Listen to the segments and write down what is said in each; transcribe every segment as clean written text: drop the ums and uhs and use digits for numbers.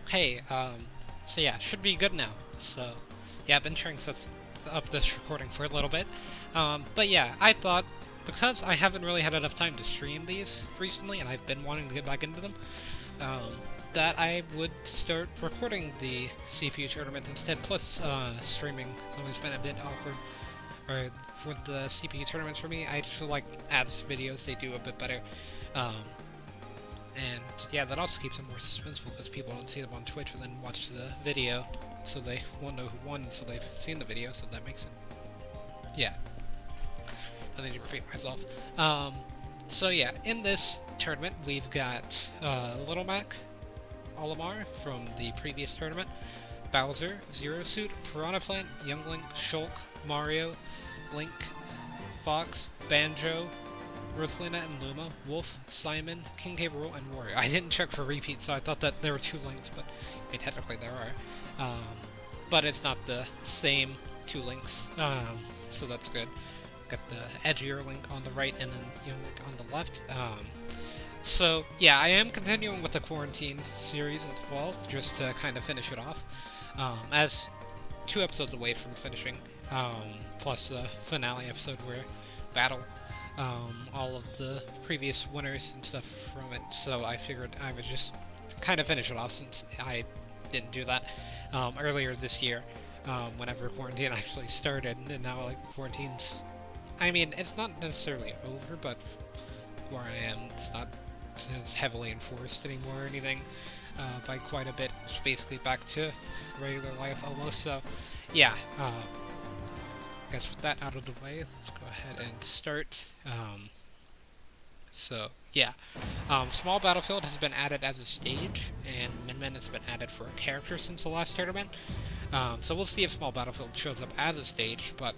Hey, so yeah, should be good now. So, yeah, I've been trying to set up this recording for a little bit. But yeah, I thought, because I haven't really had enough time to stream these recently, and I've been wanting to get back into them, um, that I would start recording the CPU tournament instead. Plus, streaming has always been a bit awkward. Or for the CPU tournaments for me, I just feel like as videos, they do a bit better. Um, and yeah, that also keeps them more suspenseful because people don't see them on Twitch and then watch the video, so they won't know who won until they've seen the video, so that makes it. Yeah, I need to repeat myself. So yeah, in this tournament, we've got Little Mac, Olimar from the previous tournament, Bowser, Zero Suit, Piranha Plant, Youngling, Shulk, Mario, Link, Fox, Banjo, Rosalina and Luma, Wolf, Simon, King K. Rool, and Warrior. I didn't check for repeats, so I thought that there were two links, but technically there are. But it's not the same two links, so that's good. Got the edgier link on the right and then Young Link on the left. So yeah, I am continuing with the Quarantine series as well, just to kind of finish it off. As 2 episodes away from finishing, plus the finale episode where Battle all of the previous winners and stuff from it, so I figured I would just kind of finish it off since I didn't do that earlier this year, whenever quarantine actually started, and now like quarantine's, I mean, it's not necessarily over, but where I am, it's not as heavily enforced anymore or anything by quite a bit. It's basically back to regular life almost, so yeah. Guess with that out of the way, let's go ahead and start. So yeah, Small Battlefield has been added as a stage, and Min Min has been added for a character since the last tournament. So we'll see if Small Battlefield shows up as a stage, but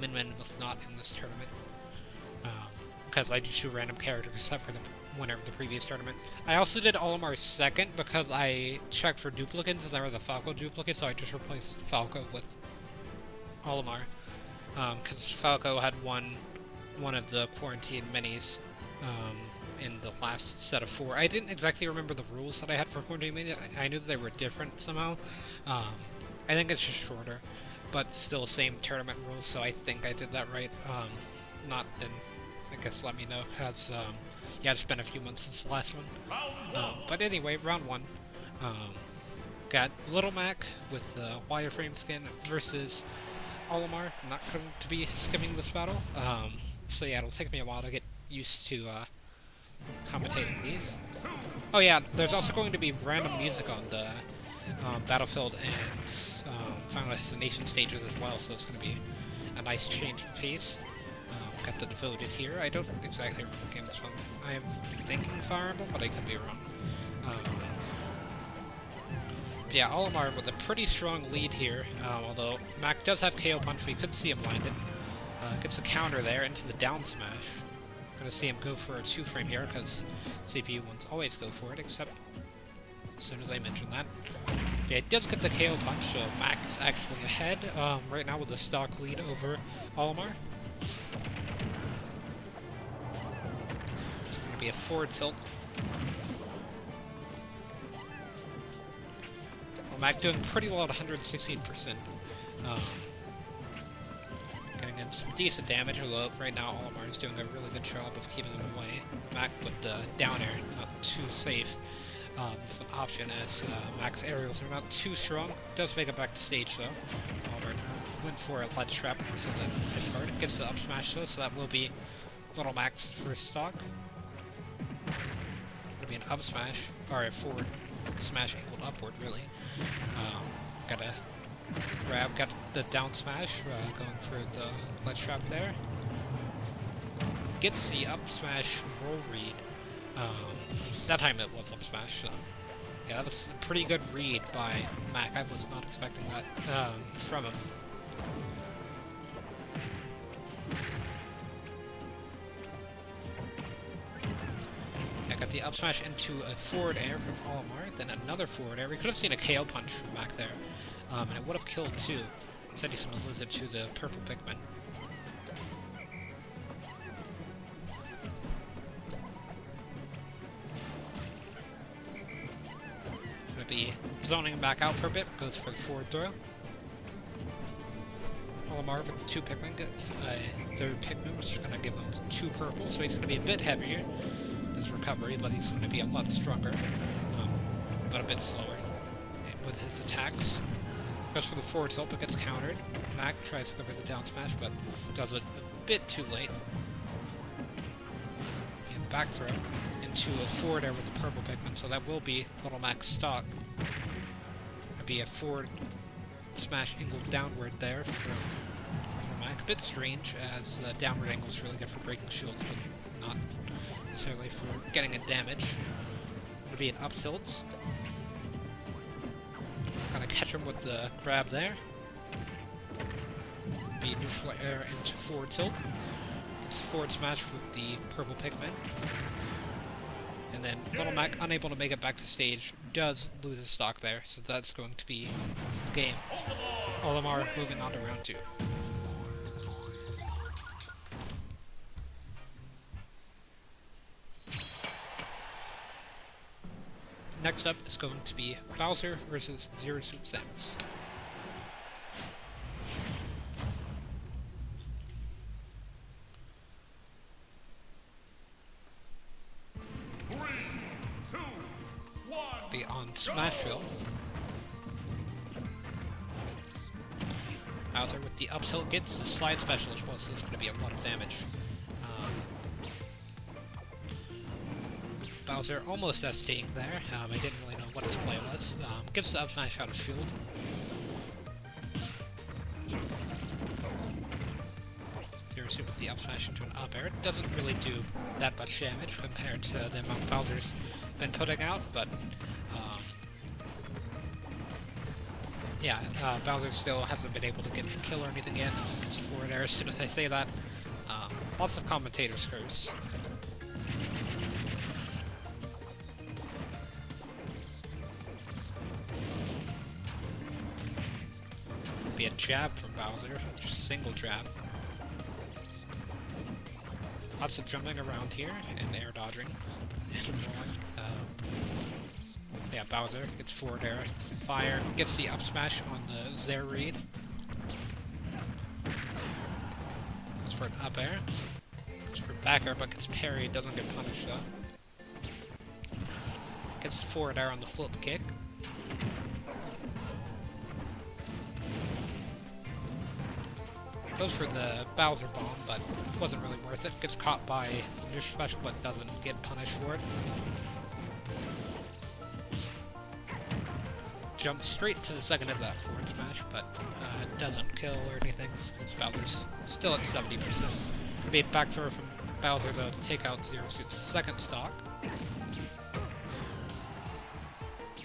Min Min was not in this tournament because I did 2 random characters except for the winner of the previous tournament. I also did Olimar's second because I checked for duplicates as there was a Falco duplicate, so I just replaced Falco with Olimar. Because Falco had won one of the quarantine minis in the last set of 4. I didn't exactly remember the rules that I had for quarantine minis. I knew that they were different somehow. I think it's just shorter, but still same tournament rules, so I think I did that right. Not then, I guess let me know, because yeah, it's been a few months since the last one. But anyway, round 1. Got Little Mac with the wireframe skin versus Olimar. I'm not going to be skipping this battle, so yeah, it'll take me a while to get used to commentating these. Oh yeah, there's also going to be random music on the Battlefield and Final Destination stages as well, so it's going to be a nice change of pace. Got the Devoted here. I don't exactly remember what game this one. I'm thinking Fire Emblem, but I could be wrong. Yeah, Olimar with a pretty strong lead here, although Mac does have KO Punch, we could see him blinded. Gets a counter there into the down smash. Gonna see him go for a 2-frame here, because CPU ones always go for it, except as soon as I mention that. Yeah, it does get the KO Punch, so Mac is actually ahead right now with a stock lead over Olimar. It's gonna be a forward tilt. Mac doing pretty well at 116%. Getting in some decent damage, although right now Olimar is doing a really good job of keeping him away. Mac with the down air, not too safe. With an option as Mac's aerials are not too strong. Does make it back to stage though. Olimar went for a ledge trap, so then discard. Gets the up smash though, so that will be Little Mac's first stock. It'll be an up smash, or a forward smash angled upward, really. Gotta grab, got the down smash, going for the ledge trap there. Gets the up smash roll read. That time it was up smash, so yeah, that was a pretty good read by Mac. I was not expecting that from him. Got the up smash into a forward air from Olimar, then another forward air. We could have seen a KO punch from back there, and it would have killed too. Instead he's going to lose it to the purple Pikmin. be zoning back out for a bit, goes for the forward throw. Olimar with the 2 Pikmin gets a 3rd Pikmin, which is going to give him 2 purple, so he's going to be a bit heavier in his recovery, but he's going to be a lot stronger, but a bit slower with his attacks. Goes for the forward tilt, but gets countered. Mac tries to go for the down smash, but does it a bit too late. And back throw into a forward air with the purple Pikmin, so that will be Little Mac's stock. It'll be a forward smash angled downward there for Little Mac. A bit strange, as the downward angle is really good for breaking shields, but not necessarily for getting a damage. It'll be an up tilt. Gonna catch him with the grab there. Be neutral air into forward tilt. It's a forward smash with the purple Pikmin. And then Little Mac, unable to make it back to stage, does lose his stock there, so that's going to be the game. Olimar moving on to round 2. Next up is going to be Bowser versus Zero Suit Samus. Be on Smash Field. Bowser with the up tilt gets the slide special as well, so this is going to be a lot of damage. Bowser almost SDing there. I didn't really know what his play was. Gets the up smash out of field. Zero Suit with the up smash into an up air. It doesn't really do that much damage compared to the amount Bowser's been putting out, but yeah, Bowser still hasn't been able to get the kill or anything yet. Gets a forward air as soon as I say that. Lots of commentators curse. Be a jab from Bowser, just a single jab. Lots of jumping around here and air dodging. Yeah, Bowser gets forward air, fire, gets the up smash on the Zare read. Goes for an up air. Goes for back air, but gets parried, doesn't get punished though. Gets the forward air on the flip kick. Goes for the Bowser bomb, but wasn't really worth it. Gets caught by the neutral special, but doesn't get punished for it. Jumps straight to the second of that forward smash, but it doesn't kill or anything, because Bowser's still at 70%. It'll be a back throw from Bowser, though, to take out Zero Suit's second stock.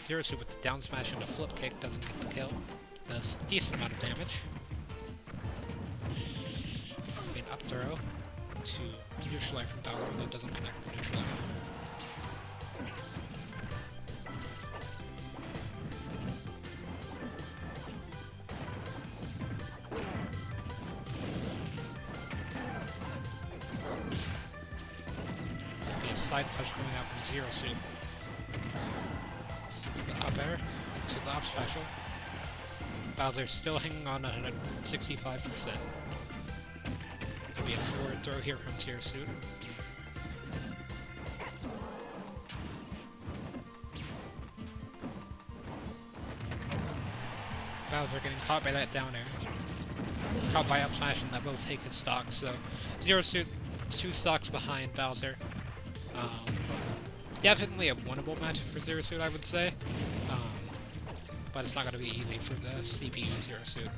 Zero Suit with the down smash into flip kick doesn't get the kill. Does a decent amount of damage. Up throw to neutral air from Bowser, that doesn't connect with neutral air. Be a side punch coming out from Zero Suit. So the up air to the up special. Bowser's still hanging on at 65%. Be a forward throw here from Zero Suit. Bowser getting caught by that down air. He's caught by up smash and that will take his stock, so Zero Suit 2 stocks behind Bowser. Definitely a winnable matchup for Zero Suit, I would say. But it's not going to be easy for the CPU Zero Suit.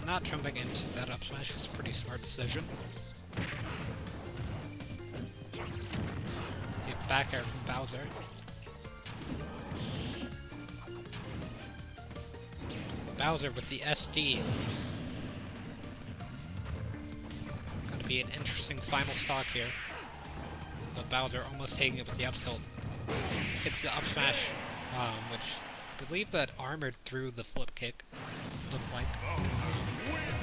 Not jumping into that up smash was a pretty smart decision. Get back air from Bowser. Bowser with the SD. Gonna be an interesting final stock here. But Bowser almost taking it with the up tilt. Gets the up smash, which I believe that armored through the flip kick, looked like.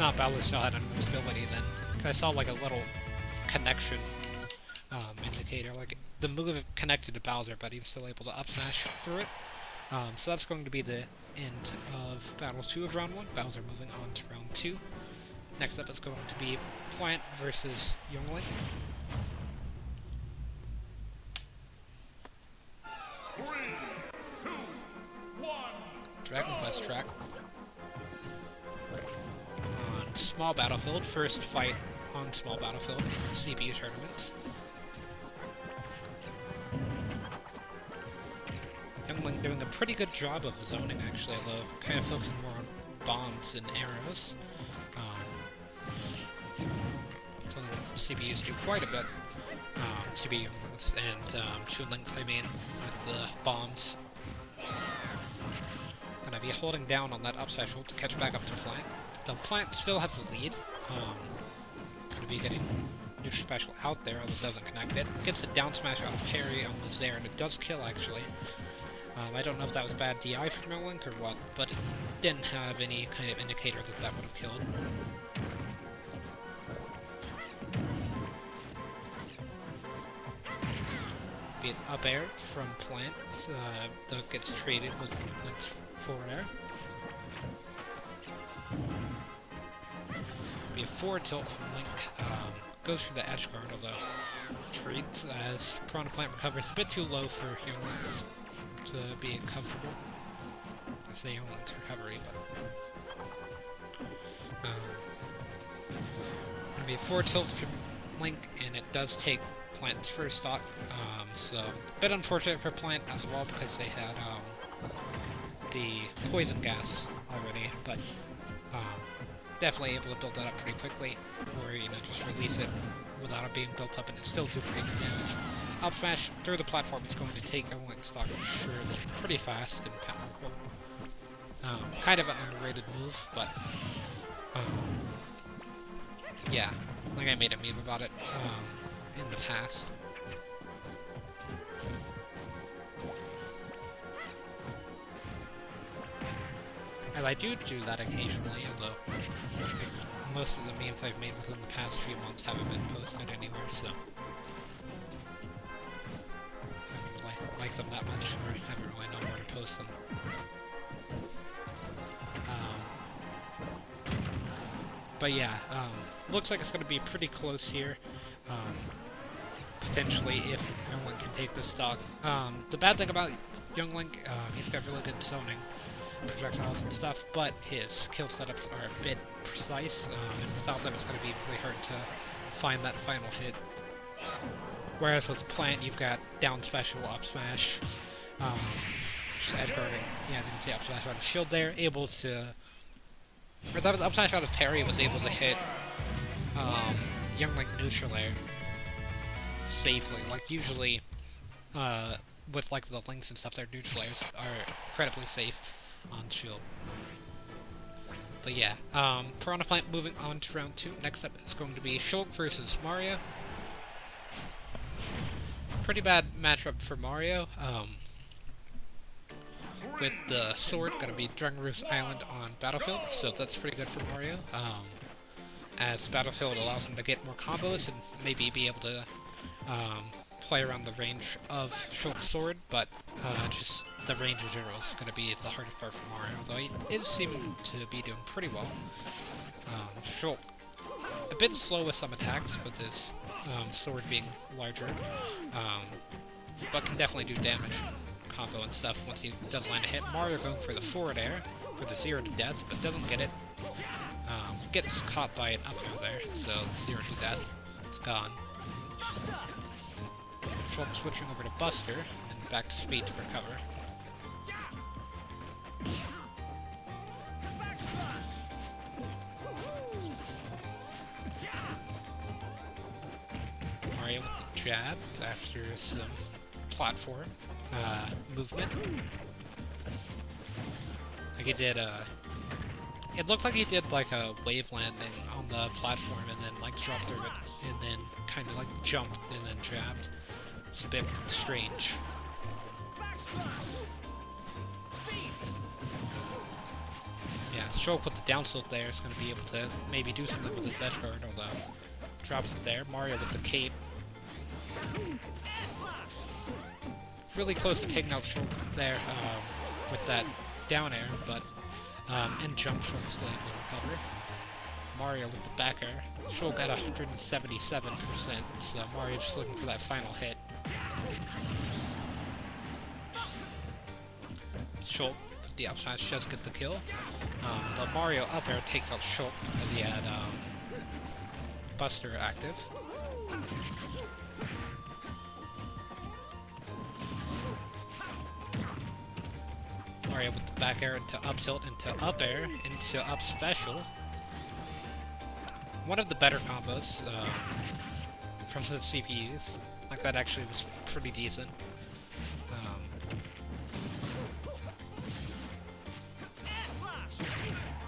not, Bowser still had invincibility then. 'Cause I saw like a little connection indicator, like the move connected to Bowser, but he was still able to up smash through it. So that's going to be the end of Battle 2 of Round 1. Bowser moving on to Round 2. Next up is going to be Plant versus Youngling. Dragon Quest track. On small battlefield, first fight on small battlefield in CPU tournaments. Youngling doing a pretty good job of zoning, actually, although kind of focusing more on bombs and arrows. Something CPUs do quite a bit. CPU Younglings and Chunlings, I mean, with the bombs. Gonna be holding down on that up special to catch back up to Plant. The Plant still has the lead. Gonna be getting neutral special out there, although it doesn't connect it. Gets a down smash out of parry almost there, and it does kill actually. I don't know if that was bad DI from Younglink or what, but it didn't have any kind of indicator that that would have killed. Be an up air from Plant, that gets traded with Link's forward air. Be a forward tilt from Link, goes for the edge guard, although trades as Piranha Plant recovers a bit too low for Youngling's to be comfortable. I say Youngling's recovery, but gonna be a forward tilt from Link, and it does take Plant's first stock, so a bit unfortunate for Plant as well because they had the poison gas already, but definitely able to build that up pretty quickly, or just release it without it being built up, and it's still do pretty good damage. Up smash through the platform is going to take Youngling's stock for sure. It's pretty fast and powerful. Kind of an underrated move, but yeah, like I made a meme about it in the past. And I do that occasionally, although most of the memes I've made within the past few months haven't been posted anywhere, so I don't really like them that much, or haven't really known where to post them. But yeah, looks like it's going to be pretty close here. Potentially, if Youngling can take this stock. The bad thing about Youngling, he's got really good zoning, projectiles and stuff, but his kill setups are a bit precise, and without them it's going to be really hard to find that final hit. Whereas with Plant, you've got down special, up smash, just edge guarding. Yeah, I didn't say up smash out of shield there, able to. Or that was up smash out of parry, was able to hit Youngling neutral air safely. Like usually, with like the links and stuff, their neutral airs are incredibly safe on shield. But yeah, Piranha Plant moving on to round 2. Next up is going to be Shulk versus Mario. Pretty bad matchup for Mario. With the sword, gonna be Drungaroos Island on Battlefield, so that's pretty good for Mario. As Battlefield allows him to get more combos and maybe be able to play around the range of Shulk's sword, but just the range of zero is going to be the hardest part for Mario, though he is seeming to be doing pretty well. Shulk, a bit slow with some attacks, with his sword being larger, but can definitely do damage, combo and stuff once he does land a hit. Mario going for the forward air, for the 0 to death, but doesn't get it. Gets caught by an up air there, so 0 to death, it's gone. Shulk switching over to Buster, and back to speed to recover. Mario with the jab after some platform movement. Like he did it looked like he did like a wave landing on the platform and then like dropped through it and then kind of like jumped and then jabbed. It's a bit strange. Yeah, Shulk with the down tilt there is going to be able to maybe do something with his edge guard, although drops it there. Mario with the cape. Really close to taking out Shulk there with that down air, but and jump Shulk still able to recover. Mario with the back air. Shulk at 177%, so Mario just looking for that final hit. Shulk with the up smash does get the kill, but Mario up air takes out Shulk because he had Buster active. Mario with the back air into up tilt, into up air, into up special. One of the better combos from the CPUs. Like, that actually was pretty decent.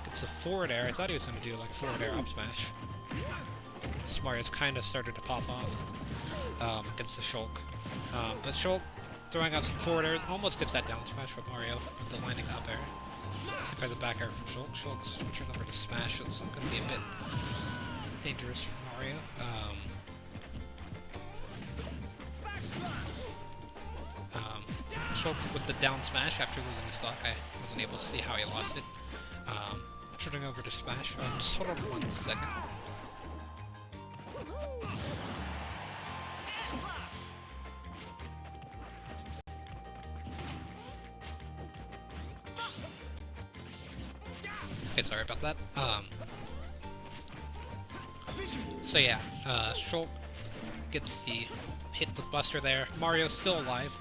It's a forward air. I thought he was going to do like forward air up smash. Mario's kind of started to pop off against the Shulk. But Shulk throwing out some forward air almost gets that down smash from Mario with the landing up air. Hit by the back air from Shulk. Shulk switching over to smash, so it's going to be a bit dangerous for Mario. Shulk with the down smash after losing his stock. I wasn't able to see how he lost it. Switching over to smash. Just hold on 1 second. Okay, sorry about that. So yeah, Shulk gets the hit with Buster there. Mario's still alive.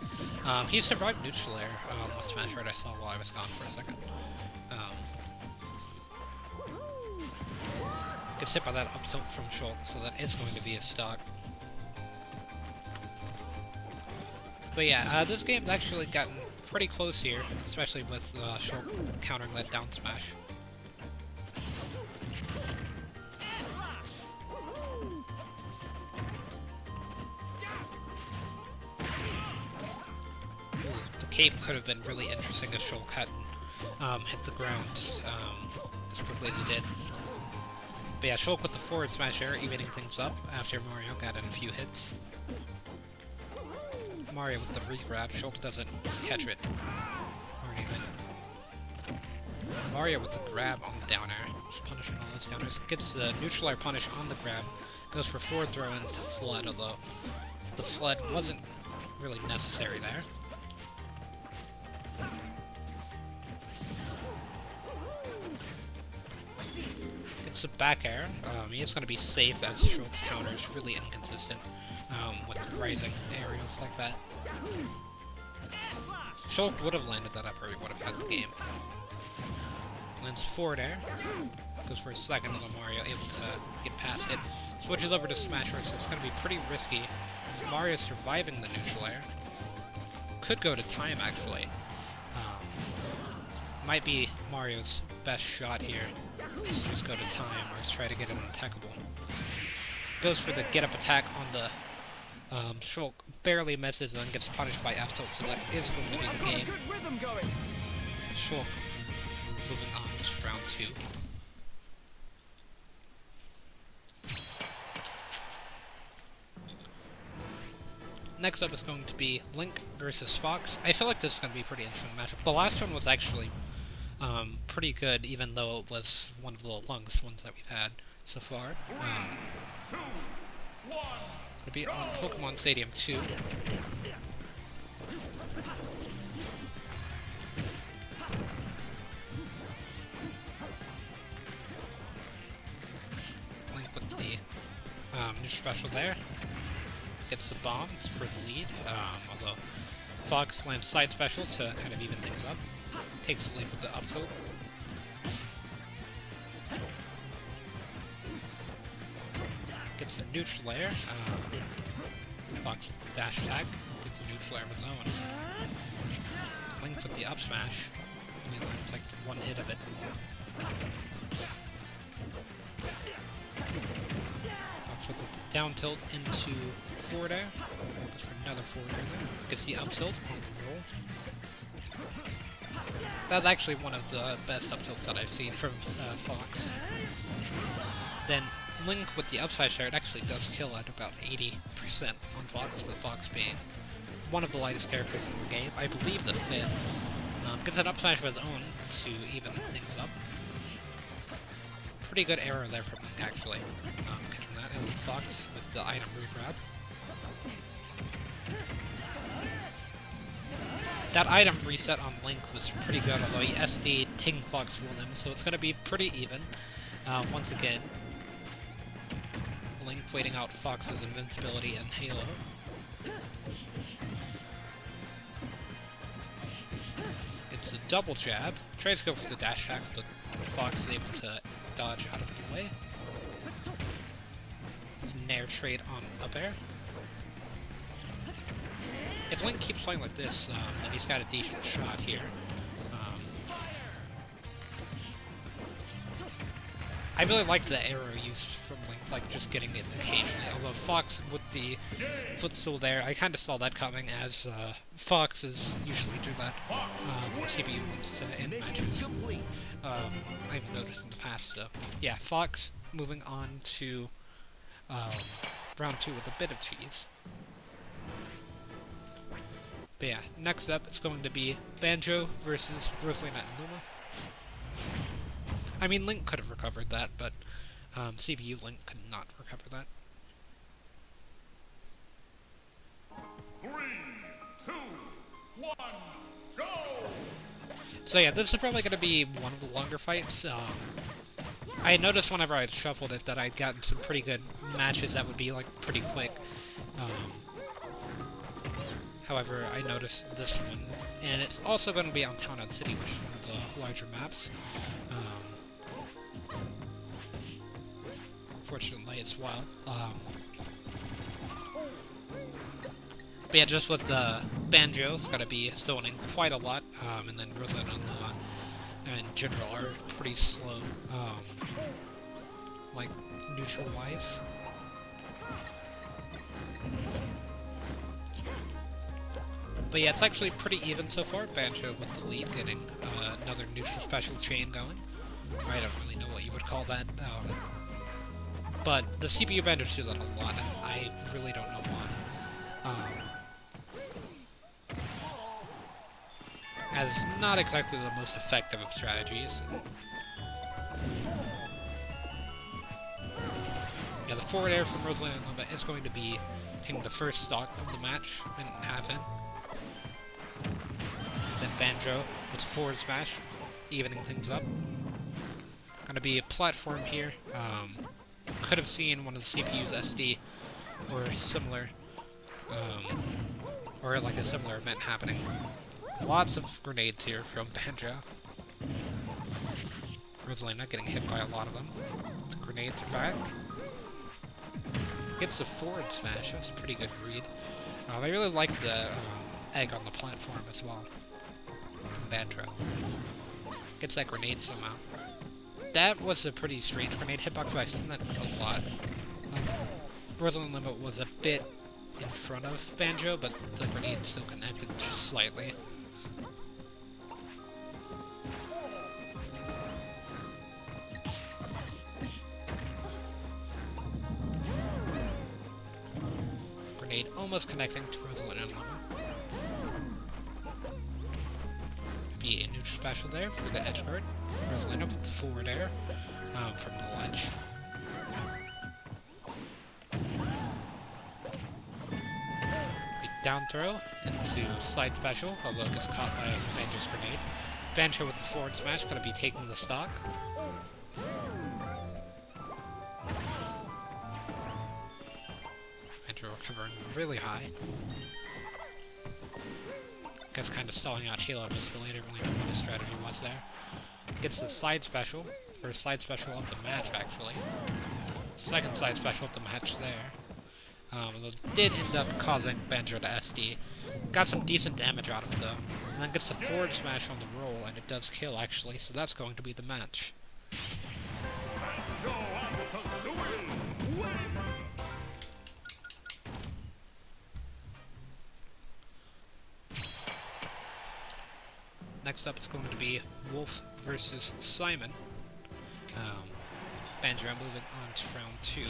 He survived neutral air with Smash Right I saw while I was gone for a second. Gets hit by that up tilt from Shulk, so that is going to be a stock. But yeah, this game's actually gotten pretty close here, especially with Shulk countering that down smash. The cape could have been really interesting if Shulk hadn't hit the ground as quickly as he did. But yeah, Shulk with the forward smash air, evening things up after Mario got in a few hits. Mario with the re-grab, Shulk doesn't catch it or anything. Mario with the grab on the down air, just punishing all those downers. Gets the neutral air punish on the grab, goes for forward throw into Flood, although the Flood wasn't really necessary there. It's a back air. He is going to be safe as Shulk's counter is really inconsistent with rising aerials like that. Shulk would have landed that up or he would have had the game. Lands forward air. Goes for a second, although Mario able to get past it. Switches over to smash air, so it's going to be pretty risky. Mario surviving the neutral air. Could go to time, actually. Might be Mario's best shot here. Let's just go to time, or let's try to get an attackable. Goes for the get-up attack on the Shulk, barely misses, and then gets punished by F-tilt, so that is going to be the game. Shulk moving on to round 2. Next up is going to be Link versus Fox. I feel like this is going to be a pretty interesting matchup. The last one was actually pretty good, even though it was one of the longest ones that we've had so far. It'll be on Pokemon Stadium 2. Link with the new special there. Gets the bombs for the lead, although Fox lands side special to kind of even things up. Takes the lead with the up tilt. Gets the neutral air. Fox with the dash attack. Gets the neutral air of his own. Link with the up smash. I mean, it's like one hit of it. Fox with the down tilt into forward air. Goes for another forward air there. Gets the up tilt on the roll. That's actually one of the best up tilts that I've seen from Fox. Then Link with the upside shard actually does kill at about 80% on Fox, with Fox being one of the lightest characters in the game. I believe the fifth. Gets an up smash of his own to even things up. Pretty good arrow there from Link, actually. Catching that, and Fox with the item regrab. That item reset on Link was pretty good, although he SD'd, taking Fox ruled him, so it's going to be pretty even. Once again, Link waiting out Fox's invincibility and Halo. It's a double jab. Tries to go for the dash attack, but Fox is able to dodge out of the way. It's a nair trade on up air. If Link keeps playing like this, then he's got a decent shot here. I really like the arrow use from Link, like just getting it occasionally. Although Fox with the footstool there, I kind of saw that coming, as Foxes usually do that. CPU wants to end matches. I've noticed in the past, so yeah, Fox moving on to round 2 with a bit of cheese. But yeah, next up it's going to be Banjo versus Rosalina and Luma. I mean, Link could have recovered that, but CPU Link could not recover that. 3, 2, 1, go! So yeah, this is probably going to be one of the longer fights. I noticed whenever I shuffled it that I'd gotten some pretty good matches that would be like pretty quick. However, I noticed this one, and it's also going to be on Town and City, which is one of the larger maps. Fortunately, as well. But yeah, just with the Banjo, it's gotta be zoning quite a lot, and then Rosalina and in general are pretty slow, like neutral-wise. But yeah, it's actually pretty even so far. Banjo with the lead, getting another neutral special chain going. I don't really know what you would call that. But the CPU Banjos do that a lot, and I really don't know why. As not exactly the most effective of strategies. Yeah, the forward air from Rosalina and Luma is going to be taking the first stock of the match and half in. Then Banjo with a forward smash, evening things up. Gonna be a platform here. Could have seen one of the CPU's SD or similar, or like a similar event happening. Lots of grenades here from Banjo. Rosalina getting hit by a lot of them. The grenades are back. Gets a forward smash. That's a pretty good read. I really like the egg on the platform as well from Banjo. Gets that grenade somehow. That was a pretty strange grenade hitbox, but I've seen that a lot. Rosalina Limit was a bit in front of Banjo, but the grenade still connected just slightly. Grenade almost connecting to Rosalina Limit. Be a neutral special there for the edge guard. Rosalina with the forward air from the ledge. A down throw into side special, although it gets caught by Banjo's grenade. Banjo with the forward smash, going to be taking the stock. Banjo recovering really high. Guess kind of stalling out Halo invincibility. I didn't really know what his strategy was there. Gets the side special. First side special of the match, actually. Second side special of the match there. That did end up causing Banjo to SD. Got some decent damage out of it, though. And then gets the forward smash on the roll, and it does kill, actually, so that's going to be the match. next up it's going to be Wolf versus Simon. Banjo moving on to round 2.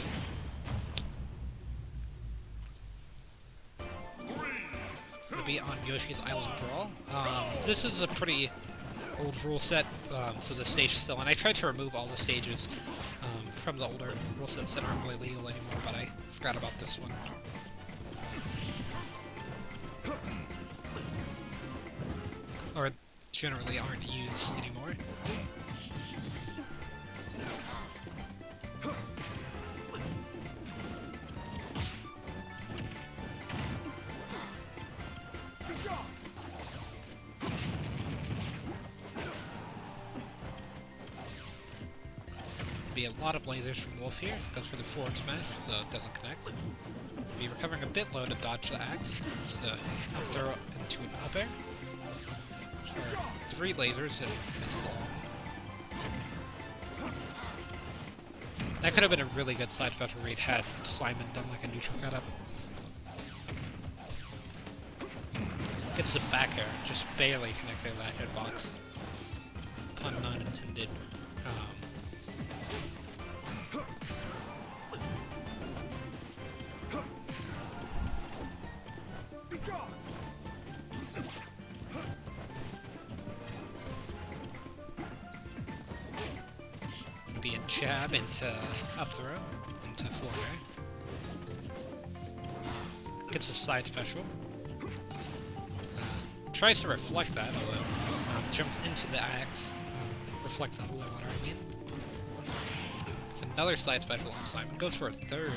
Going to be on Yoshi's Island Brawl. This is a pretty old rule set, so the stage is still, and I tried to remove all the stages from the older rule sets that aren't really legal anymore, but I forgot about this one. Or generally aren't used anymore. Be a lot of lasers from Wolf here. Goes for the forward smash, though it doesn't connect. Be recovering a bit low to dodge the axe. Just throw it into an up air. For 3 lasers and miss long. That could have been a really good side special read had Simon done like a neutral cut up. Gets the back air, just barely connecting that hitbox. Pun not intended. Be a jab into up throw, into forward air. Gets a side special. Tries to reflect that, although jumps into the axe. Reflects that low water, I mean. It's another side special on Simon. Goes for a third.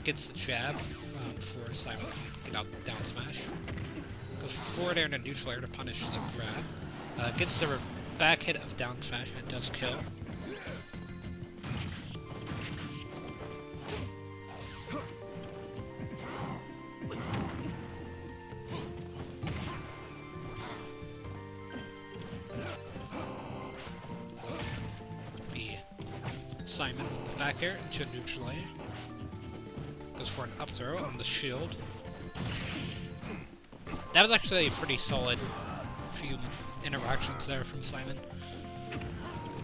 Gets the jab for Simon. Get out down smash. Goes for forward air and a neutral air to punish the grab. Gets the back hit of down smash and does kill. Be Simon with the back air into a neutral air. Goes for an up throw on the shield. That was actually a pretty solid few interactions there from Simon.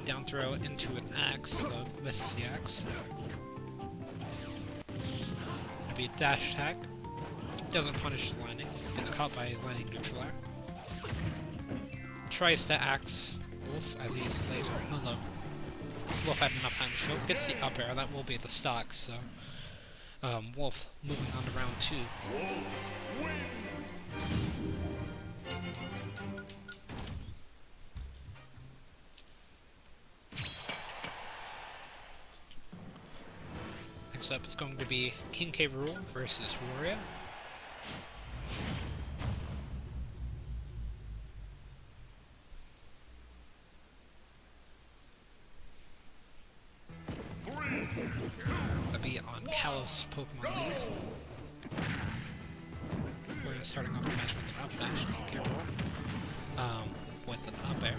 Down throw into an axe, although misses the axe. Gonna be a dash attack. Doesn't punish the landing. Gets caught by landing neutral air. Tries to axe Wolf as he's laser. Although Wolf had enough time to show. Gets the up air. That will be the stock. So Wolf moving on to round 2. Next up is going to be King K. Rool versus Wario. That'll be on Kalos Pokemon League. We're starting off the match with an up smash, King K. Rool. With an up air.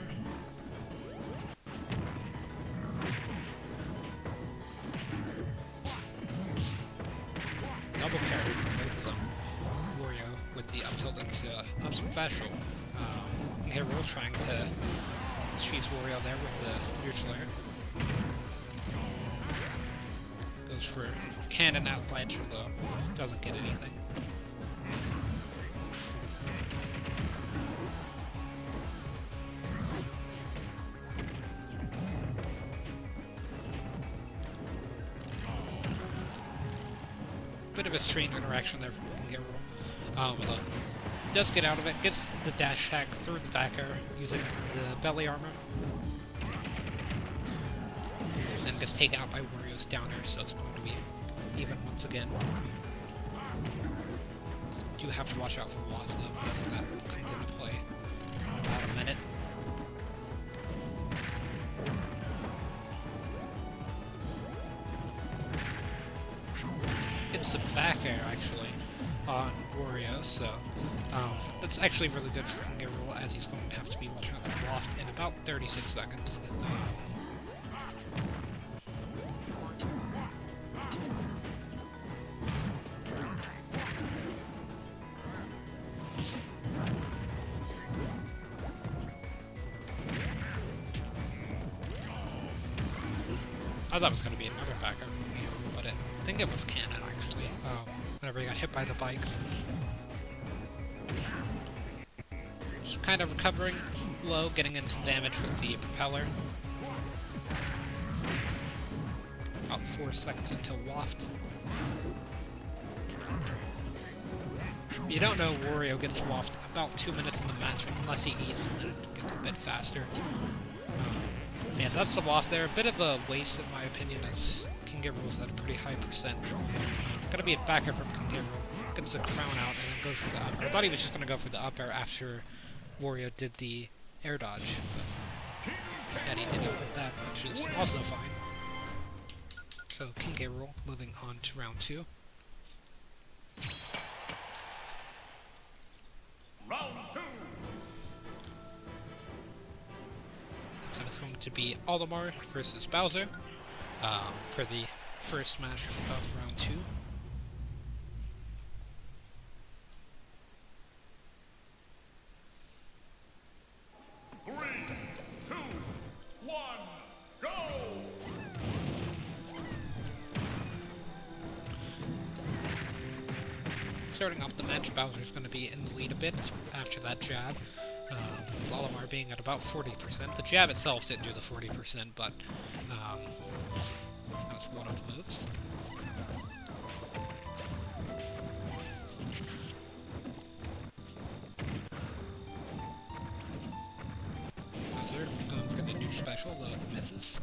Double parry from both of them. Wario with the up tilt into up special. King K. Rool trying to cheese Wario there with the neutral air. Goes for cannon out ledge, though doesn't get anything. Bit of a strange interaction there from King K. Rool. Does get out of it, gets the dash hack through the back air using the belly armor. And then gets taken out by Wario's down air, so it's going to be even once again. Do have to watch out for Waff though, whenever that comes into play in about a minute. Gets a back air actually on Wario, so that's actually really good for King K. Rool, as he's going to have to be watching out for Waff in about 36 seconds. I thought it was going to be another backup, but I think it was Cannon, actually. Whenever he got hit by the bike. Just kind of recovering low, getting in some damage with the propeller. About 4 seconds until Waft. You don't know Wario gets Waft about 2 minutes in the match, unless he eats, and then it gets a bit faster. Yeah, that's the Waft there. A bit of a waste, in my opinion, as King Gabriel's at a pretty high percent. Gotta be a backer from King Gabriel. Gets the crown out and then goes for the up air. I thought he was just gonna go for the up air after Wario did the air dodge, but instead he did it with that, which is also fine. So King Gabriel moving on to round 2. Round 2. So it's going to be Olimar versus Bowser for the first match of round 2. Starting off the match, Bowser's going to be in the lead a bit after that jab, with Olimar being at about 40%. The jab itself didn't do the 40%, but that was one of the moves. Bowser going for the new special, though it misses.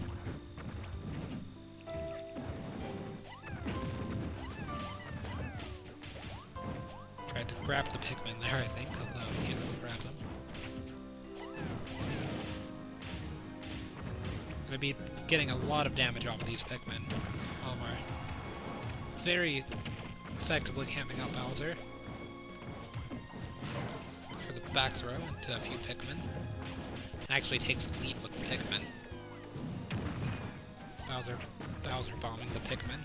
Tried to grab the Pikmin there, I think, although he can't really grab them. Gonna be getting a lot of damage off of these Pikmin. Olimar very effectively camping out Bowser for the back throw into a few Pikmin. And actually takes the lead with the Pikmin. Bowser bombing the Pikmin.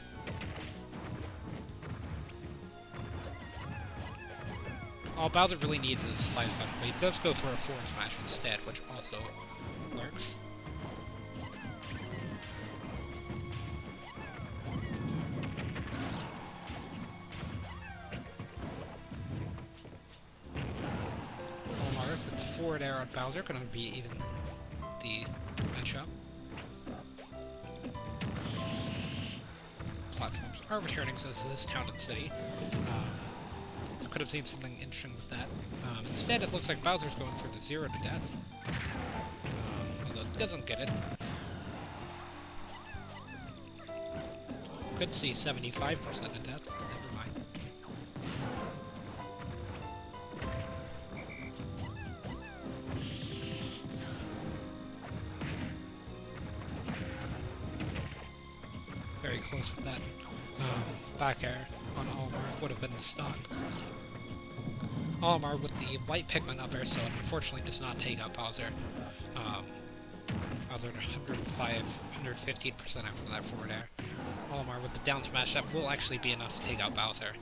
All Bowser really needs is a slide button, but he does go for a forward smash instead, which also works. Olimar with the forward air on Bowser, gonna be even the matchup. Platforms are returning, so this is Town and City. Could have seen something interesting with that. Instead, it looks like Bowser's going for the 0 to death. Although it doesn't get it. Could see 75% of death. Never mind. Very close with that. Back air on Olimar would have been the stop. Olimar with the white Pikmin up air, so it unfortunately does not take out Bowser. Bowser at 105, 115% after that forward air. Olimar with the down smash, that will actually be enough to take out Bowser.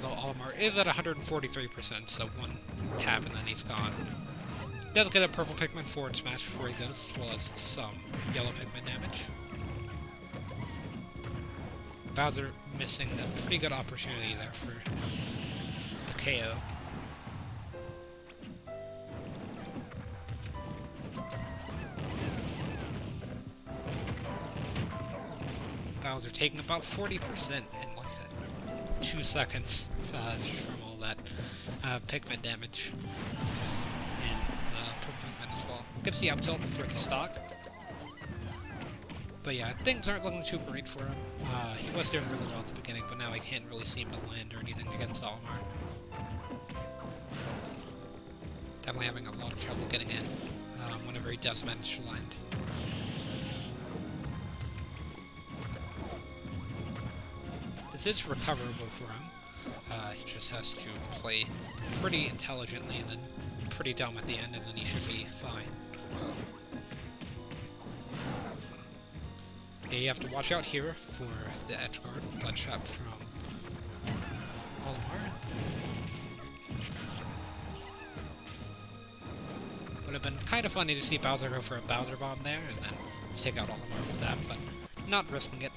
Though Olimar is at 143%, so one tap and then he's gone. Does get a purple Pikmin forward smash before he goes, as well as some yellow Pikmin damage. Bowser missing a pretty good opportunity there for the KO. Bowser taking about 40% in like 2 seconds from all that Pikmin damage. And purple Pikmin as well. Gets the up tilt for the stock. But yeah, things aren't looking too great for him. He was doing really well at the beginning, but now he can't really seem to land or anything against Olimar. Definitely having a lot of trouble getting in whenever he does manage to land. This is recoverable for him. He just has to play pretty intelligently and then pretty dumb at the end, and then he should be fine. Yeah, you have to watch out here for the edge guard, blood shot from Olimar. Would have been kind of funny to see Bowser go for a Bowser bomb there, and then take out all the more with that, but not risking it.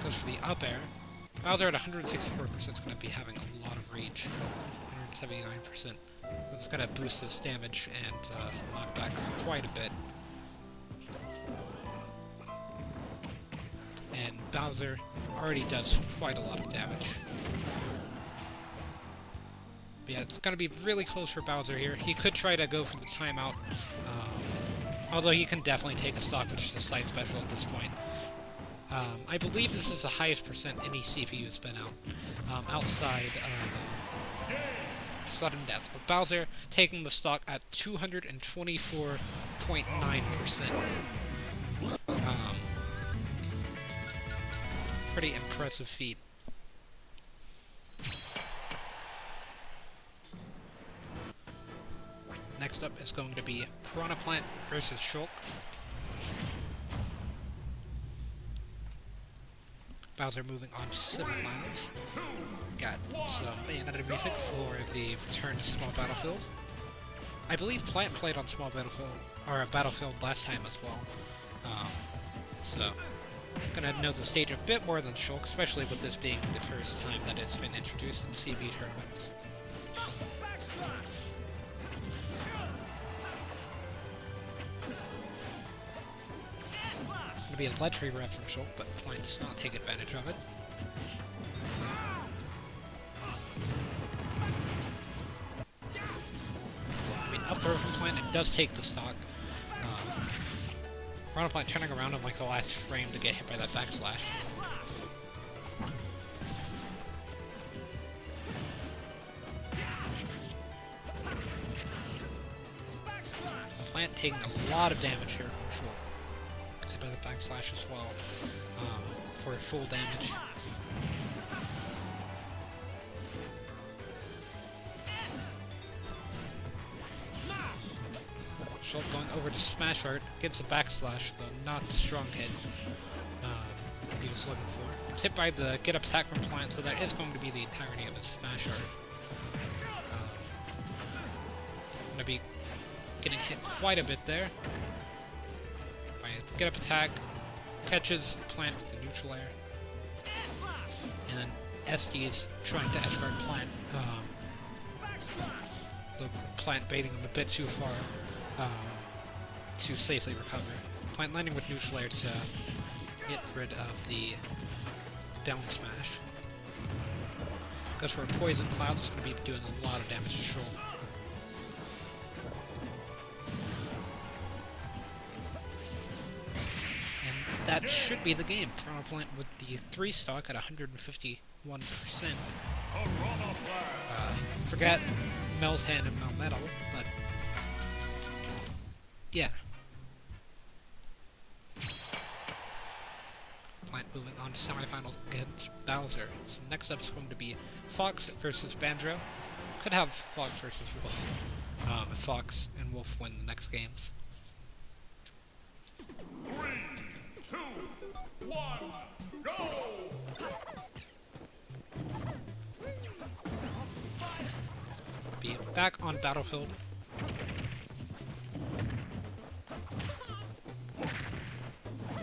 Goes for the up air. Bowser at 164% is going to be having a lot of reach. 179%. It's going to boost his damage and knock back quite a bit. And Bowser already does quite a lot of damage. But yeah, it's going to be really close for Bowser here. He could try to go for the timeout, although he can definitely take a stock, which is a side special at this point. I believe this is the highest percent any CPU has been out, outside of sudden death. But Bowser taking the stock at 224.9%. Pretty impressive feat. Next up is going to be Piranha Plant versus Shulk. Bowser moving on to semifinals. Got some Bayonetta music for the return to Small Battlefield. I believe Plant played on Small Battlefield, or Battlefield last time as well. So, gonna know the stage a bit more than Shulk, especially with this being the first time that it's been introduced in CB tournaments. Gonna be a ledge rev from Shulk, but Plant does not take advantage of it. Up throw from Plant, it does take the stock. Piranha Plant turning around in like the last frame to get hit by that backslash. Plant taking a lot of damage here from Shulk. Gets hit by the backslash as well, for full damage. Shulk going over to smash art, gets a backslash, though not the strong hit he was looking for. It's hit by the get up attack from Plant, so that is going to be the entirety of his smash art. Gonna be getting hit quite a bit there by the get up attack, catches Plant with the neutral air, and then SD is trying to edge guard Plant. The Plant baiting him a bit too far. To safely recover. Plant landing with neutral air to get rid of the down smash. Goes for a poison cloud that's going to be doing a lot of damage to Shulk. And that should be the game. Piranha Plant with the 3 stock at 151%. Forget Meltan and Melmetal, but yeah. Plant moving on to semifinals against Bowser. So next up is going to be Fox versus Banjo. Could have Fox versus Wolf. If Fox and Wolf win the next games. 3, 2, 1, go! Be back on Battlefield.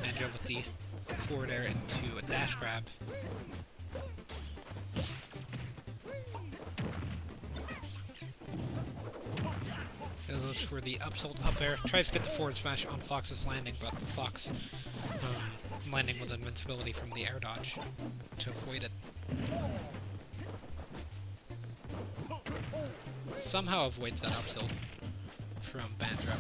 Banjo with the forward air into a dash grab. Goes for the up tilt up air. Tries to get the forward smash on Fox's landing, but Fox landing with invincibility from the air dodge to avoid it. Somehow avoids that up tilt from Banjo.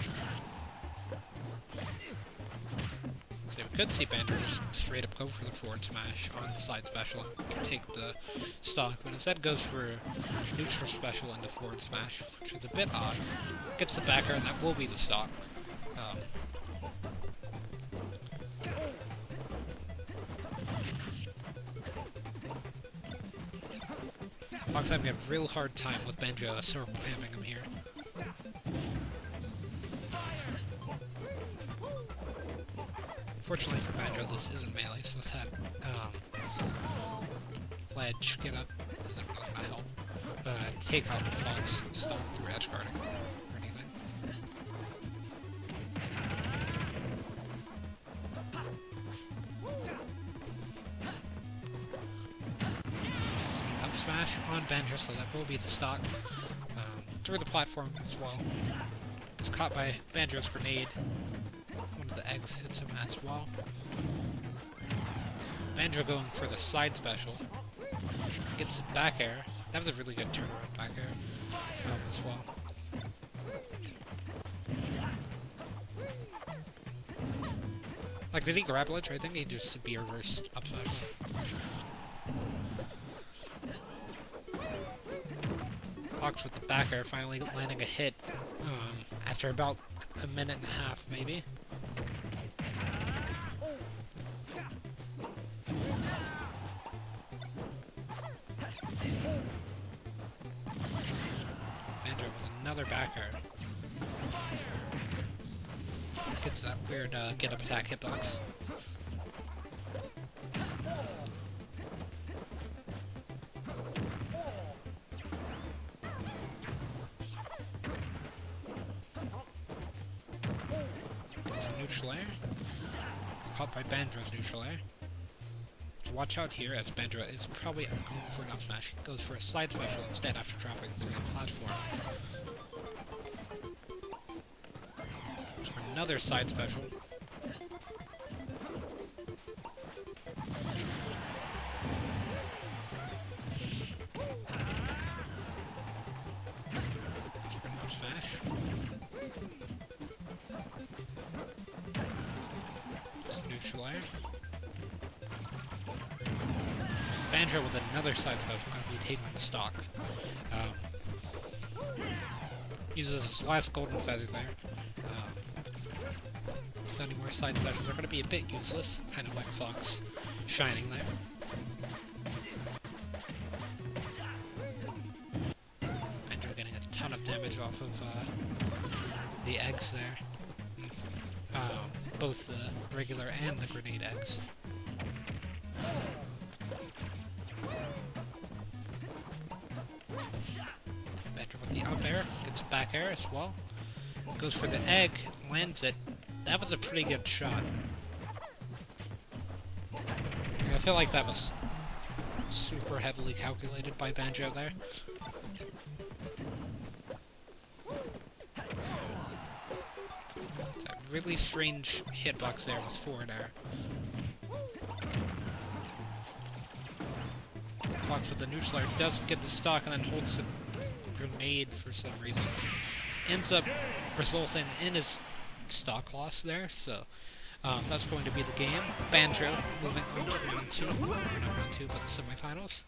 So we could see Banjo just straight up go for the forward smash on the side special and take the stock, but instead goes for neutral special into forward smash, which is a bit odd. Gets the backer, and that will be the stock. Fox having a real hard time with Banjo circle camping him here. Fortunately for Banjo, this isn't melee, so that ledge get up isn't really gonna help take out the Fox stock through edge guarding or anything. smash on Banjo, so that will be the stock. Through the platform as well. Is caught by Banjo's grenade. One of the eggs hits him as well. Banjo going for the side special. Gets a back air. That was a really good turnaround back air as well. Like, did he grab ledge? I think he just be reversed up special. Fox with the back air, finally landing a hit after about a minute and a half, maybe. Banjo with another back air. Gets that weird get up attack hitbox. Gets a neutral air. It's caught by Banjo's neutral air. So watch out here, as Banjo is probably going for an up smash. He goes for a side special instead after dropping to the platform. For another side special. For an up smash. It's a neutral air. Banjo with another side special, going to be taking the stock. Uses his last golden feather there. Any more side specials are going to be a bit useless, kind of like Fox shining there. Banjo getting a ton of damage off of the eggs there. Both the regular and the grenade eggs. Banjo with the up air, gets a back air as well. Goes for the egg, lands it. That was a pretty good shot. I feel like that was super heavily calculated by Banjo there. That really strange hitbox there with forward air. Fox with the neutral air does get the stock and then holds the grenade for some reason. Ends up resulting in his stock loss there, so that's going to be the game. Banjo moving on to round 2, or not round 2, but the semifinals.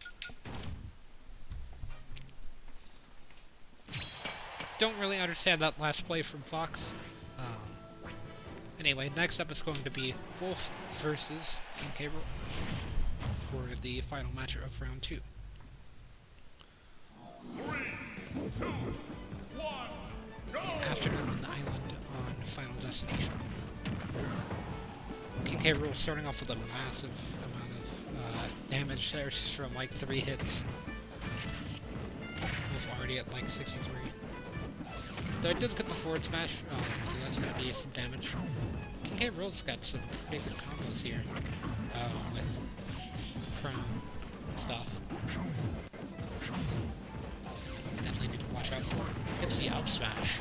Don't really understand that last play from Fox. Anyway, next up is going to be Wolf versus King K. Rool for the final match of round 2. 3, 2, 1, go! The afternoon on the island on Final Destination. King K. Rool starting off with a massive amount of damage there, just from like 3 hits. Wolf already at like 63. Though it does get the forward smash, so that's going to be some damage. King K. Rool's got some pretty good combos here with Crown and stuff. Definitely need to watch out for. It's the up smash.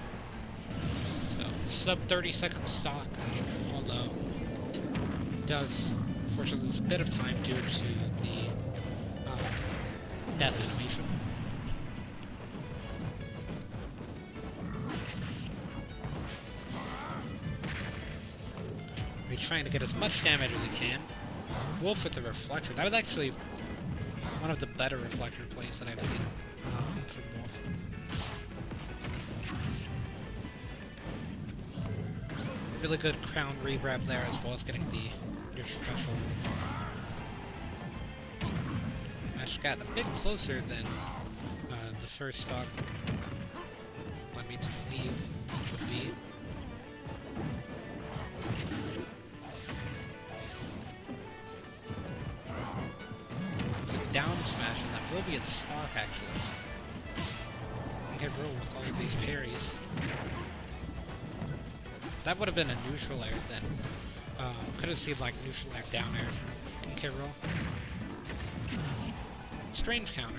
So, sub 30 second stock, although it does unfortunately lose a bit of time due to the death animation. He's trying to get as much damage as he can. Wolf with the reflector. That was actually one of the better reflector plays that I've seen from Wolf. Really good crown regrab there, as well as getting the special. Match got a bit closer than the first stock led me to believe it would be. It's a down smash, and that will be at the stock, actually. I can roll with all of these parries. That would have been a neutral air then. Could have seen like neutral air down air from K. Rool. Strange counter.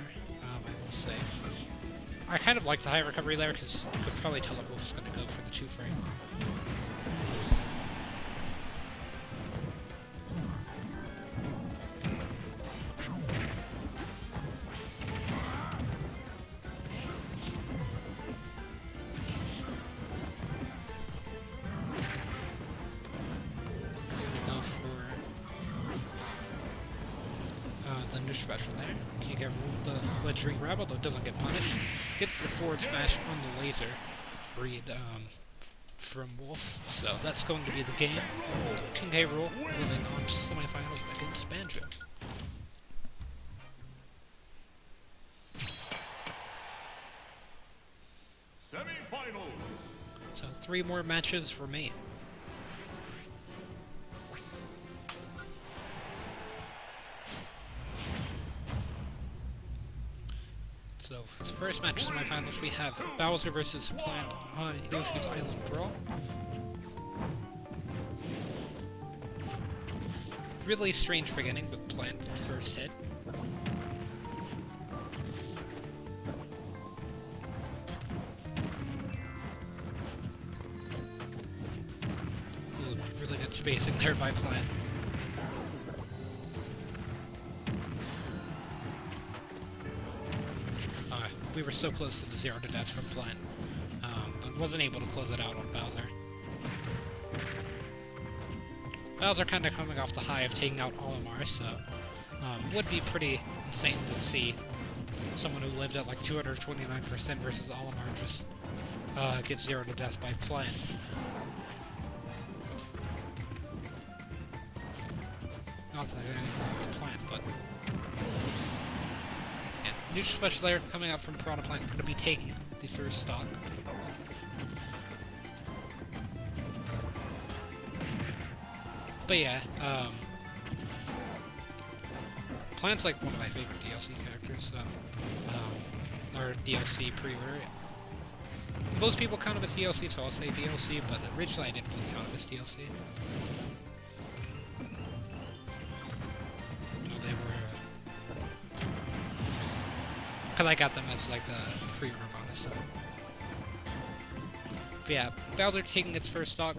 say. I kind of like the high recovery there because you could probably tell that Wolf's going to go for the 2-frame. The new special there. You get the Ledgering Rebel, though it doesn't get punished. Gets the forward smash on the laser read from Wolf. So that's going to be the game. King K. Rool moving on to semifinals against Banjo. Semifinals. So 3 more matches remain. So for the first match of semifinals, we have Bowser versus Plant on Yoshi's Island Brawl. Really strange beginning with Plant with the first hit. Ooh, really good spacing there by Plant. We were so close to the 0 to death from Plant, but wasn't able to close it out on Bowser. Bowser kind of coming off the high of taking out Olimar, so would be pretty insane to see someone who lived at like 229% versus Olimar just get 0 to death by Plant. Not that I got anything with Plant, but... New special layer coming out from Piranha Plant, going to be taking the first stock. But yeah, Plant's like one of my favorite DLC characters, so, or DLC pre-order. Most people count him as DLC, so I'll say DLC, but originally I didn't really count him as DLC. You know, they were... Because I got them as like a pre-order bonus. So. But yeah, Bowser taking its first stock.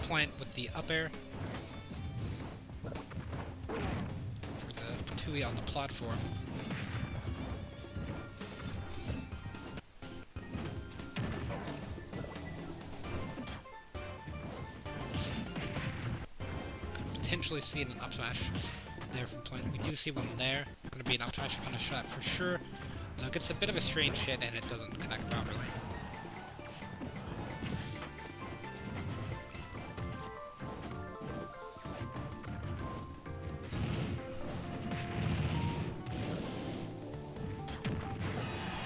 Plant with the up air. For the 2E on the platform. Could potentially see an up smash there from Plant. We do see one there. Going to be an up smash punish shot for sure. Though it gets a bit of a strange hit and it doesn't connect properly.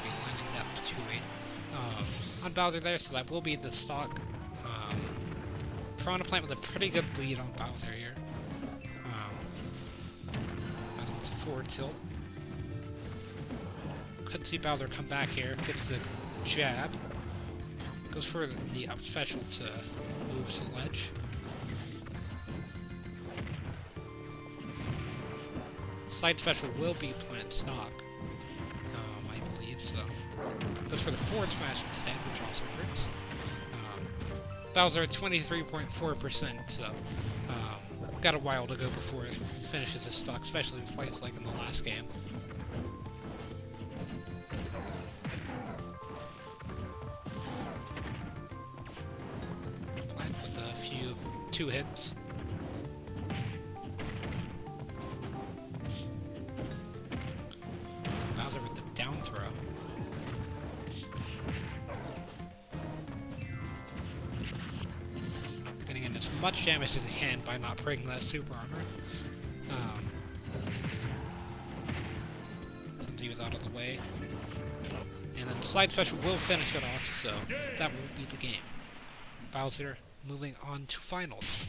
Be landing that 2-8 on Bowser there, so that will be the stock. Piranha Plant with a pretty good lead on Bowser here. Forward tilt. Couldn't see Bowser come back here. Gets the jab. Goes for the up special to move to ledge. Side special will be Plant stock. I believe so. Goes for the forward smash instead, which also works. Bowser at 23.4%, so got a while to go before it finishes his stock, especially if plays like in the last game. Plant with a few 2 hits. Bowser with the down throw. Getting in as much damage as he can by not breaking that super armor. Since he was out of the way. And then side special will finish it off, so that will be the game. Bowser moving on to finals.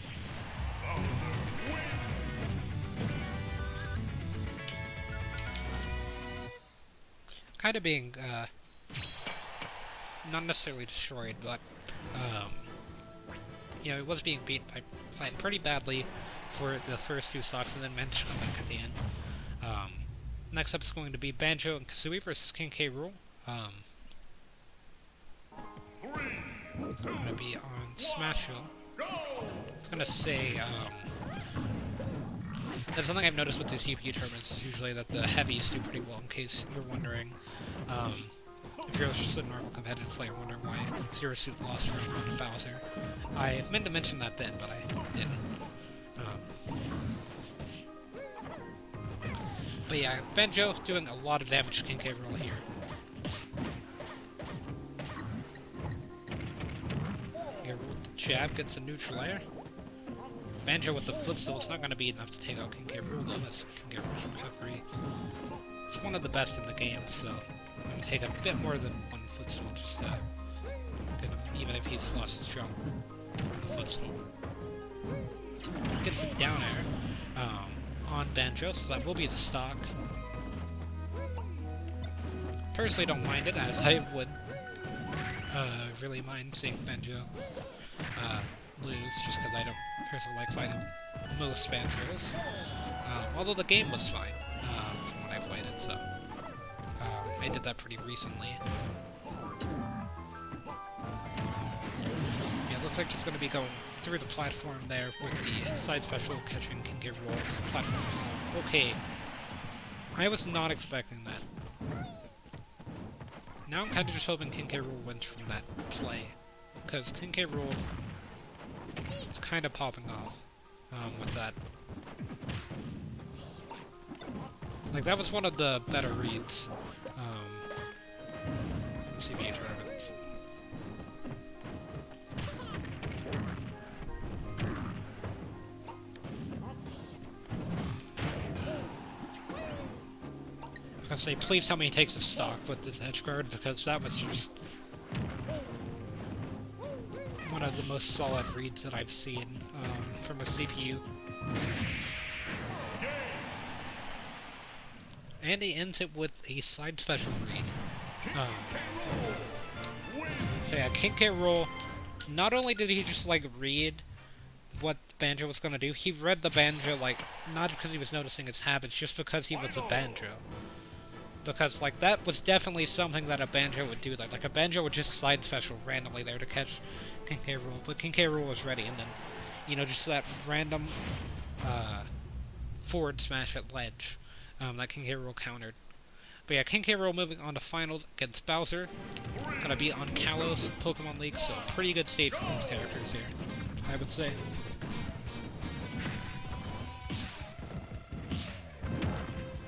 Kind of being, not necessarily destroyed, but, you know, it was being beat by Plant pretty badly for the first 2 stocks and then managed to come back at the end. Next up is going to be Banjo and Kazooie versus King K. Rool. Going to be on Smashville. It's going to say, that's something I've noticed with the CPU tournaments, is usually that the heavies do pretty well, in case you're wondering. If you're just a normal competitive player wondering why Zero Suit lost round 1 to Bowser. I meant to mention that then, but I didn't. But yeah, Banjo doing a lot of damage to King K. Rool here. Here with the jab, gets a neutral air. Banjo with the footstool, it's not going to be enough to take out King K. Rool though, as King K. Rool's recovery. It's one of the best in the game, so I'm going to take a bit more than one footstool, just kind of, even if he's lost his jump from the footstool. Gets a down air on Banjo, so that will be the stock. Personally don't mind it, as I would really mind seeing Banjo lose, just because I don't personally like fighting most Banjos. Although the game was fine from when I played it, so I did that pretty recently. Yeah, it looks like he's going to be going through the platform there with the side special catching King K. Rool's platform. Okay, I was not expecting that. Now I'm kind of just hoping King K. Rool wins from that play, because King K. Rool is kind of popping off with that. Like, that was one of the better reads in CBA tournaments. I was gonna say, please tell me he takes a stock with this edge guard, because that was just one of the most solid reads that I've seen from a CPU. And he ends it with a side special read. So yeah, King K. Rool, not only did he just, like, read what Banjo was gonna do, he read the Banjo, like, not because he was noticing its habits, just because he was a Banjo. Because, like, that was definitely something that a Banjo would do. Like a Banjo would just side special randomly there to catch King K. Rool, but King K. Rool was ready, and then, you know, just that random forward smash at ledge that King K. Rool countered. But yeah, King K. Rool moving on to finals against Bowser. Gonna be on Kalos Pokemon League, so pretty good stage for those characters here, I would say.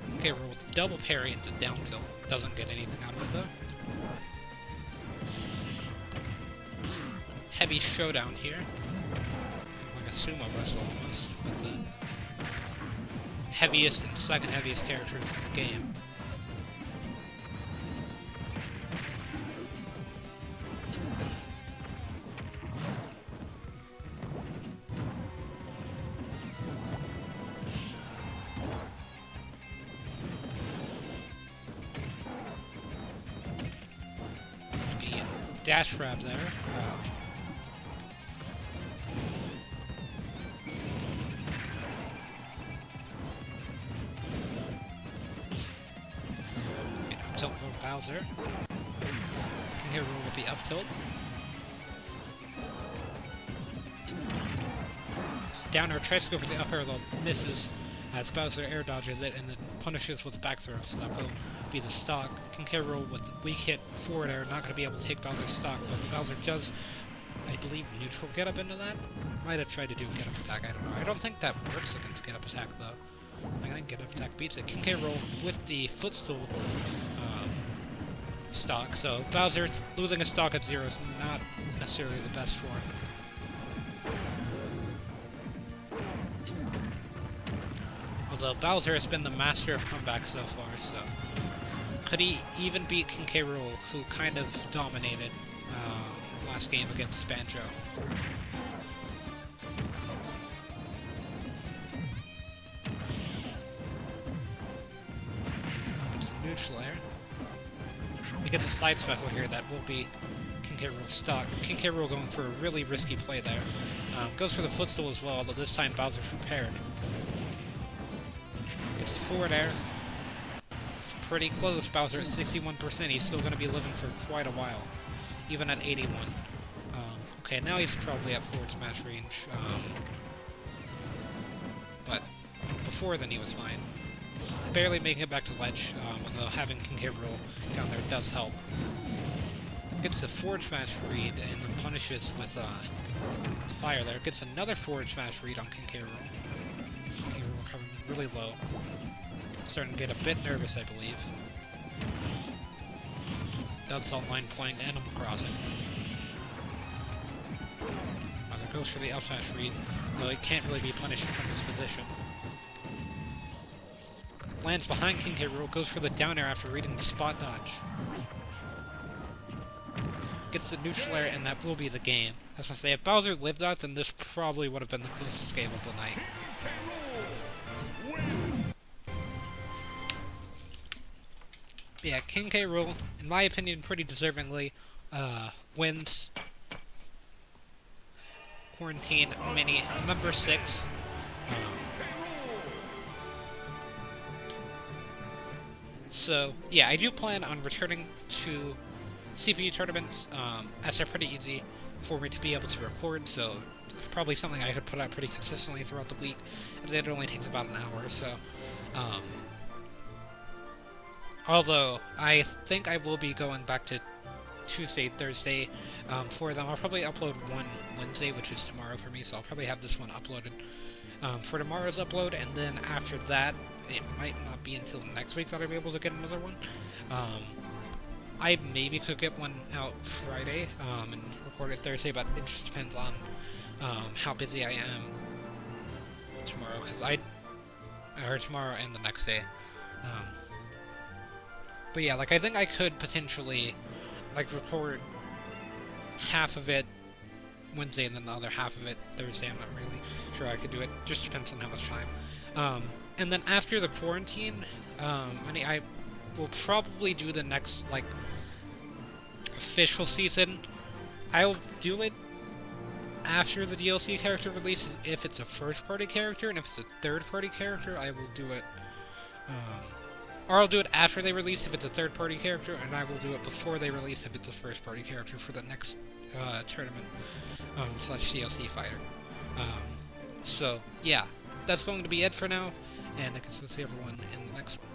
King K. Rool with the double parry into down tilt. Doesn't get anything out of it though. Heavy showdown here. Like a sumo wrestle almost, with the heaviest and second heaviest character in the game. Maybe a dash grab there. Tilt from Bowser. King K. Rool with the up tilt. Down air tries to go for the up air, though misses as Bowser air dodges it and then punishes with back throw, so that will be the stock. King K. Rool with the weak hit forward air, not going to be able to take Bowser's stock, but Bowser does, I believe, neutral get up into that? Might have tried to do get up attack, I don't know. I don't think that works against get up attack, though. I think get up attack beats it. King K. Rool with the footstool stock, so Bowser losing a stock at 0 is not necessarily the best for him. Although Bowser has been the master of comebacks so far, so could he even beat King K. Rool, who kind of dominated last game against Banjo? It's a neutral air. He gets a side special here that will be King K. Rool's stock. King K. Rool going for a really risky play there. Goes for the footstool as well, although this time Bowser's prepared. Gets the forward air. pretty close. Bowser at 61%. He's still going to be living for quite a while, even at 81. Okay, now he's probably at forward smash range. But before then he was fine. Barely making it back to ledge, although having King K. Rool down there does help. Gets the forward smash read and then punishes with fire there. Gets another forward smash read on King K. Rool. King K. Rool coming really low. Starting to get a bit nervous, I believe. Dead Salt Line playing Animal Crossing. There goes for the up smash read, though it can't really be punished from this position. Lands behind King K. Rool, goes for the down air after reading the spot dodge. Gets the neutral air, and that will be the game. I was going to say, if Bowser lived that, then this probably would have been the closest game of the night. Yeah, King K. Rool, in my opinion, pretty deservingly, wins Quarantine Mini number 6. So, yeah, I do plan on returning to CPU tournaments, as they're pretty easy for me to be able to record, so it's probably something I could put out pretty consistently throughout the week, and it only takes about an hour or so. Although, I think I will be going back to Tuesday, Thursday for them. I'll probably upload one Wednesday, which is tomorrow for me, so I'll probably have this one uploaded for tomorrow's upload, and then after that, it might not be until next week that I'll be able to get another one. I maybe could get one out Friday and record it Thursday, but it just depends on how busy I am tomorrow, because tomorrow and the next day. But yeah, like, I think I could potentially, like, record half of it Wednesday and then the other half of it Thursday. I'm not really sure I could do it. Just depends on how much time. And then after the quarantine, I will probably do the next, like, official season. I'll do it after the DLC character releases if it's a first-party character, and if it's a third-party character, I will do it, or I'll do it after they release if it's a third-party character, and I will do it before they release if it's a first-party character for the next tournament slash DLC fighter. So, yeah, that's going to be it for now, and I guess we'll see everyone in the next one.